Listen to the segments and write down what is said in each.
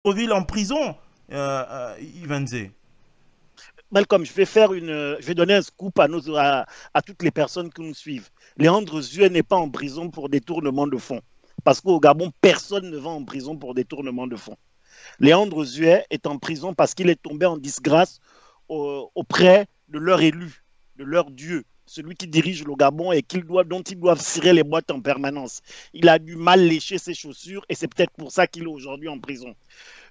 Libreville en prison, Ivanze. Malcolm, je vais donner un scoop à toutes les personnes qui nous suivent. Léandre Zue n'est pas en prison pour détournement de fonds. Parce qu'au Gabon, personne ne va en prison pour détournement de fonds. Léandre Zue est en prison parce qu'il est tombé en disgrâce auprès de leur élu, de leur Dieu, celui qui dirige le Gabon et dont ils doivent cirer les boîtes en permanence. Il a du mal lécher ses chaussures et c'est peut-être pour ça qu'il est aujourd'hui en prison.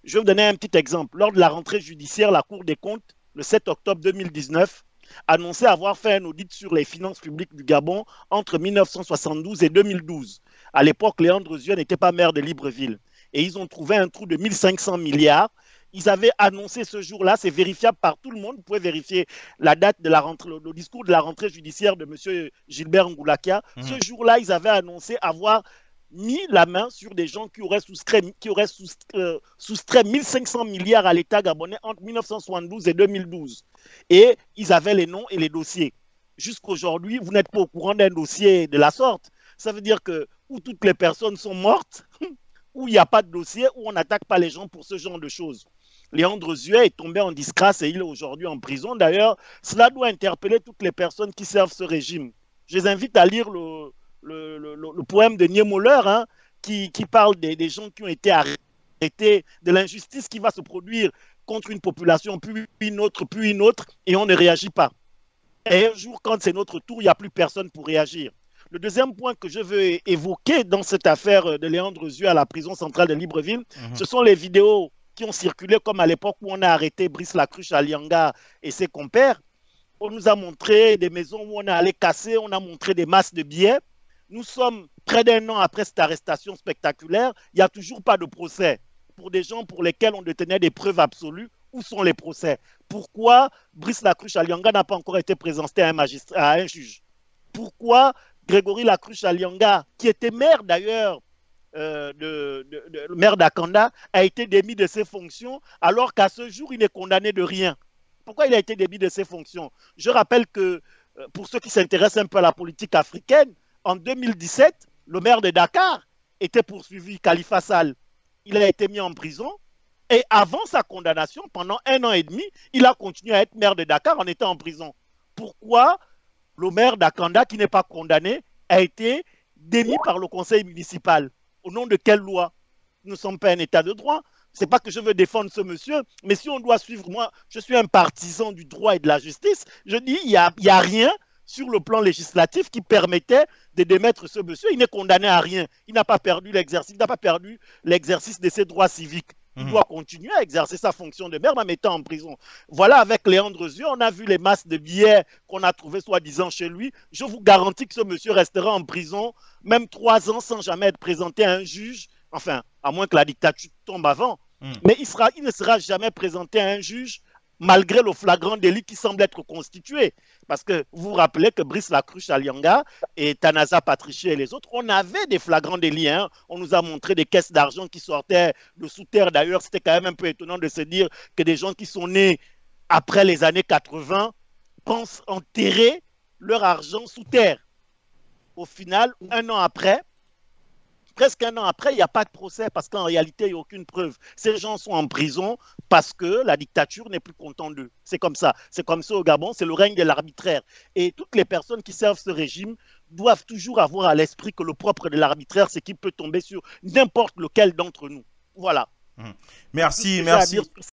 Je vais vous donner un petit exemple. Lors de la rentrée judiciaire, la Cour des comptes, le 7 octobre 2019, annonçait avoir fait un audit sur les finances publiques du Gabon entre 1972 et 2012. À l'époque, Léandre Zue n'était pas maire de Libreville. Et ils ont trouvé un trou de 1500 milliards. Ils avaient annoncé ce jour-là, c'est vérifiable par tout le monde. Vous pouvez vérifier la date de la rentrée, le discours de la rentrée judiciaire de M. Gilbert Ngoulakia. Ce jour-là, ils avaient annoncé avoir mis la main sur des gens qui auraient soustrait 1500 milliards à l'État gabonais entre 1972 et 2012. Et ils avaient les noms et les dossiers. Jusqu'aujourd'hui, vous n'êtes pas au courant d'un dossier de la sorte. Ça veut dire que où toutes les personnes sont mortes, où il n'y a pas de dossier, où on n'attaque pas les gens pour ce genre de choses. Léandre Zue est tombé en disgrâce et il est aujourd'hui en prison. D'ailleurs, cela doit interpeller toutes les personnes qui servent ce régime. Je les invite à lire le poème de Niemöller, hein, qui parle des gens qui ont été arrêtés, de l'injustice qui va se produire contre une population, puis une autre, et on ne réagit pas. Et un jour, quand c'est notre tour, il n'y a plus personne pour réagir. Le deuxième point que je veux évoquer dans cette affaire de Léandre Zue à la prison centrale de Libreville, ce sont les vidéos qui ont circulé, comme à l'époque où on a arrêté Brice Lacruche à Lianga et ses compères. On nous a montré des maisons où on a allé casser, on a montré des masses de billets. Nous sommes près d'un an après cette arrestation spectaculaire, il n'y a toujours pas de procès pour des gens pour lesquels on détenait des preuves absolues. Où sont les procès? Pourquoi Brice Lacruche Alianga n'a pas encore été présenté à un juge? Pourquoi Grégory Lacruche Alianga, qui était maire d'ailleurs, le maire d'Akanda, a été démis de ses fonctions alors qu'à ce jour, il n'est condamné de rien? Pourquoi il a été démis de ses fonctions? Je rappelle que, pour ceux qui s'intéressent un peu à la politique africaine, en 2017, le maire de Dakar était poursuivi, Khalifa Sall. Il a été mis en prison. Et avant sa condamnation, pendant un an et demi, il a continué à être maire de Dakar en étant en prison. Pourquoi le maire d'Akanda, qui n'est pas condamné, a été démis par le conseil municipal? Au nom de quelle loi? Nous ne sommes pas un état de droit. C'est pas que je veux défendre ce monsieur, mais si on doit suivre, moi, je suis un partisan du droit et de la justice, je dis, il y a rien sur le plan législatif qui permettait de démettre ce monsieur. Il n'est condamné à rien. Il n'a pas perdu l'exercice, il n'a pas perdu l'exercice de ses droits civiques. Il doit continuer à exercer sa fonction de maire en étant en prison. Voilà, avec Léandre Zue, on a vu les masses de billets qu'on a trouvés soi-disant chez lui. Je vous garantis que ce monsieur restera en prison même 3 ans sans jamais être présenté à un juge. Enfin, à moins que la dictature tombe avant. Mais il ne sera jamais présenté à un juge malgré le flagrant délit qui semble être constitué. Parce que vous vous rappelez que Brice Lacruche Alianga et Tanaza Patricia et les autres, on avait des flagrants délits. Hein. On nous a montré des caisses d'argent qui sortaient de sous terre. D'ailleurs, c'était quand même un peu étonnant de se dire que des gens qui sont nés après les années 80 pensent enterrer leur argent sous terre. Au final, presque un an après, il n'y a pas de procès parce qu'en réalité, il n'y a aucune preuve. Ces gens sont en prison parce que la dictature n'est plus contente d'eux. C'est comme ça. C'est comme ça au Gabon, c'est le règne de l'arbitraire. Et toutes les personnes qui servent ce régime doivent toujours avoir à l'esprit que le propre de l'arbitraire, c'est qu'il peut tomber sur n'importe lequel d'entre nous. Voilà. Merci, merci.